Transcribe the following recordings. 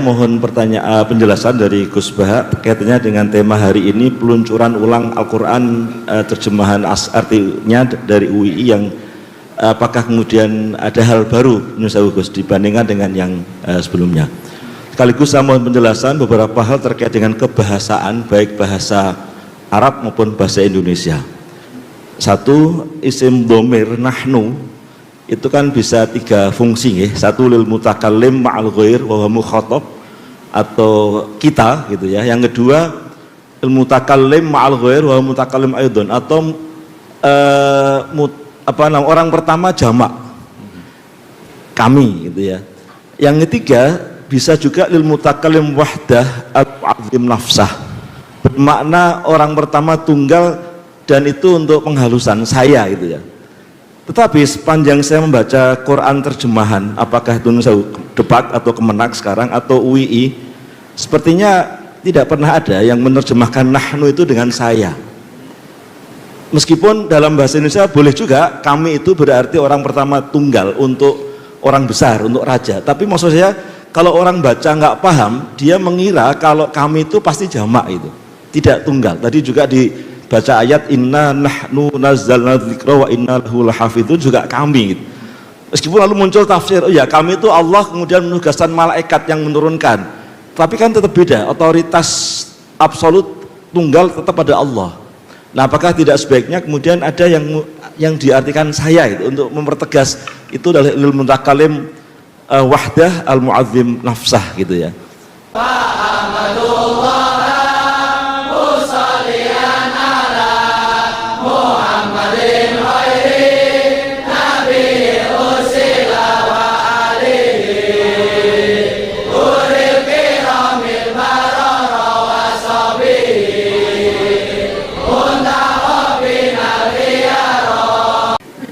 mohon penjelasan dari Gus Baha kaitannya dengan tema hari ini, peluncuran ulang Al-Quran, terjemahan artinya dari UII, yang apakah kemudian ada hal baru Nusa Gus dibandingkan dengan yang sebelumnya. Sekaligus saya mohon penjelasan beberapa hal terkait dengan kebahasaan, baik bahasa Arab maupun bahasa Indonesia. Satu, isim dhamir nahnu itu kan bisa tiga fungsi ya. Satu, lil mutakallim ma'al ghair wa huwa mukhatab, atau kita gitu ya. Yang kedua, lil mutakallim ma'al ghair wa huwa mutakallim aidon, atau orang pertama jamak, kami gitu ya. Yang ketiga bisa juga lil mutakallim wahdah al-azim nafsah, bermakna orang pertama tunggal dan itu untuk penghalusan saya gitu ya. Tetapi sepanjang saya membaca Quran terjemahan, apakah itu debat atau Kemenak sekarang atau UII, sepertinya tidak pernah ada yang menerjemahkan nahnu itu dengan saya. Meskipun dalam bahasa Indonesia boleh juga kami itu berarti orang pertama tunggal untuk orang besar, untuk raja. Tapi maksud saya kalau orang baca nggak paham, dia mengira kalau kami itu pasti jamak itu, tidak tunggal. Tadi juga dibaca ayat inna nahnu nazzalna dzikra wa inna lahu lahafizun, juga kami gitu. Meskipun lalu muncul tafsir, oh ya kami itu Allah kemudian menugaskan malaikat yang menurunkan, tapi kan tetap beda, otoritas absolut tunggal tetap pada Allah. Nah, apakah tidak sebaiknya kemudian ada yang diartikan saya itu untuk mempertegas itu dari lil mutakallim wahdah al mu'azzim nafsah gitu ya.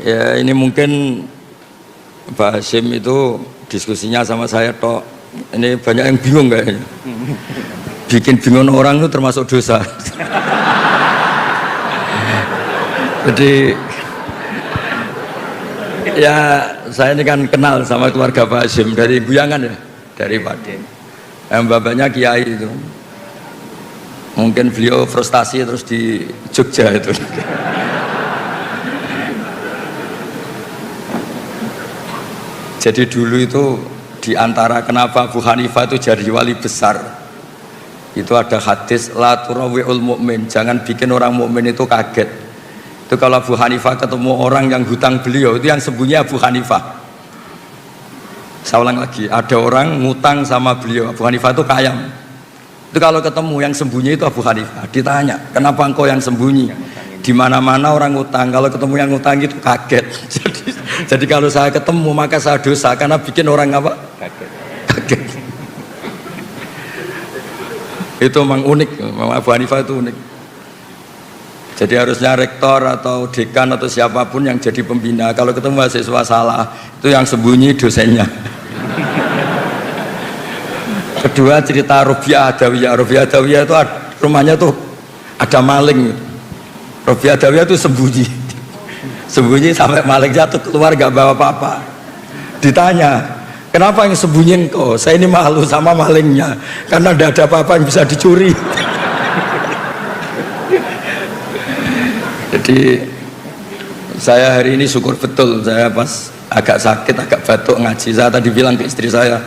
Ya, ini mungkin Pak Hasyim itu diskusinya sama saya toh. Ini banyak yang bingung kayaknya. Bikin bingung orang itu termasuk dosa. Jadi ya saya ini kan kenal sama keluarga Pak Hasyim dari Buyangan ya, dari Pati. Yang bapaknya kiai itu. Mungkin beliau frustasi terus di Jogja itu. Jadi dulu itu diantara kenapa Abu Hanifah itu jadi wali besar, itu ada hadis la turawi'ul mu'min, jangan bikin orang mukmin itu kaget. Itu kalau Abu Hanifah ketemu orang yang hutang beliau, itu yang sembunyi Abu Hanifah. Saya ulang lagi, ada orang ngutang sama beliau, Abu Hanifah itu kaya. Itu kalau ketemu yang sembunyi itu Abu Hanifah, ditanya kenapa engkau yang sembunyi? Di mana-mana orang ngutang, kalau ketemu yang ngutang itu kaget. Jadi kalau saya ketemu maka saya dosa karena bikin orang apa? Kaget. Itu memang unik, memang Abu Hanifah itu unik. Jadi harusnya rektor atau dekan atau siapapun yang jadi pembina, kalau ketemu mahasiswa salah, itu yang sembunyi dosennya. Kedua, cerita Robiah Adawiyah. Robiah Adawiyah itu rumahnya tuh ada maling. Robiah Adawiyah itu sembunyi sampai maling jatuh keluar gak bawa apa-apa. Ditanya, kenapa yang sembunyi engkau? Saya ini malu sama malingnya karena tidak ada apa-apa yang bisa dicuri. Jadi saya hari ini syukur betul, saya pas agak sakit, agak batuk ngaji, saya tadi bilang ke istri saya,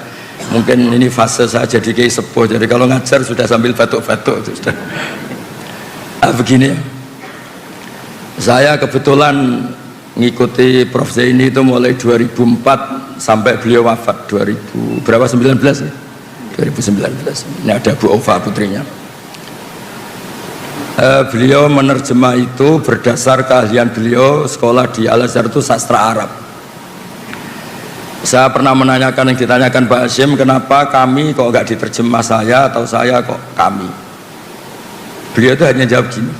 mungkin ini fase saya jadi kiai sepuh, jadi kalau ngajar sudah sambil batuk-batuk sudah. Begini, saya kebetulan ngikuti Prof. Zaini itu mulai 2004 sampai beliau wafat 2019 ya? 2019. Ini ada Bu Ova putrinya. Beliau menerjemah itu berdasar keahlian beliau, sekolah di Al-Azhar itu sastra Arab. Saya pernah menanyakan yang ditanyakan Pak Hasyim, kenapa kami kok nggak diterjemah saya atau saya kok kami? Beliau itu hanya jawab gini,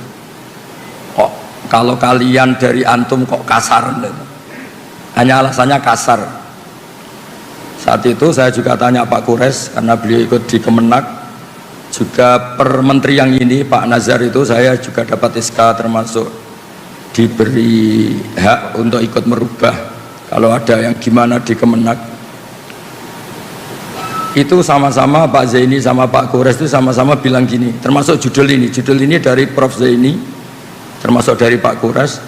kok kalau kalian dari antum kok kasar? Hanya alasannya kasar. Saat itu saya juga tanya Pak Kures, karena beliau ikut di Kemenak, juga per menteri yang ini Pak Nazar itu saya juga dapat SK, termasuk diberi hak untuk ikut merubah kalau ada yang gimana di Kemenak. Itu sama-sama Pak Zaini sama Pak Kores itu sama-sama bilang gini, termasuk judul ini dari Prof Zaini, termasuk dari Pak Kores,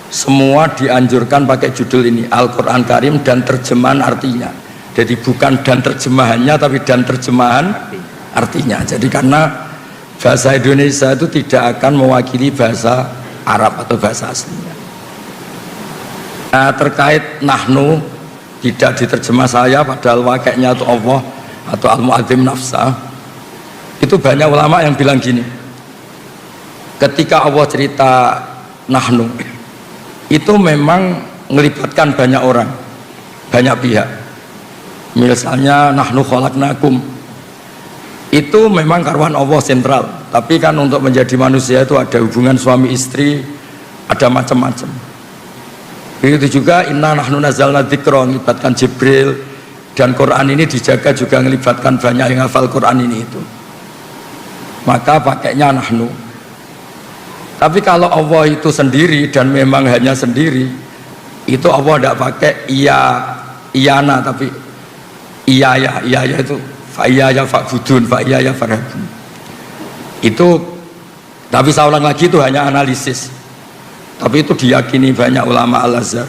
semua dianjurkan pakai judul ini, Al-Quran Karim dan terjemahan artinya. Jadi bukan dan terjemahannya, tapi dan terjemahan artinya. Jadi karena bahasa Indonesia itu tidak akan mewakili bahasa Arab atau bahasa aslinya. Nah, terkait nahnu tidak diterjemah saya, padahal wakilnya itu Allah atau Al-Mu'adzim Nafsa, itu banyak ulama yang bilang gini, ketika Allah cerita nahnu itu memang melibatkan banyak orang, banyak pihak. Misalnya nahnu khalaqnakum, itu memang karuan Allah sentral, tapi kan untuk menjadi manusia itu ada hubungan suami istri, ada macam-macam. Begitu juga inna nahnu nazzalna dzikra, melibatkan Jibril, dan Quran ini dijaga juga melibatkan banyak yang hafal Quran ini itu. Maka pakainya nahnu. Tapi kalau Allah itu sendiri dan memang hanya sendiri, itu Allah tidak pakai iyana, tapi iya itu fa'iyaya fa'budun, fa'iyaya farhabun. Itu, tapi saya ulang lagi, itu hanya analisis. Tapi itu diyakini banyak ulama Al-Azhar.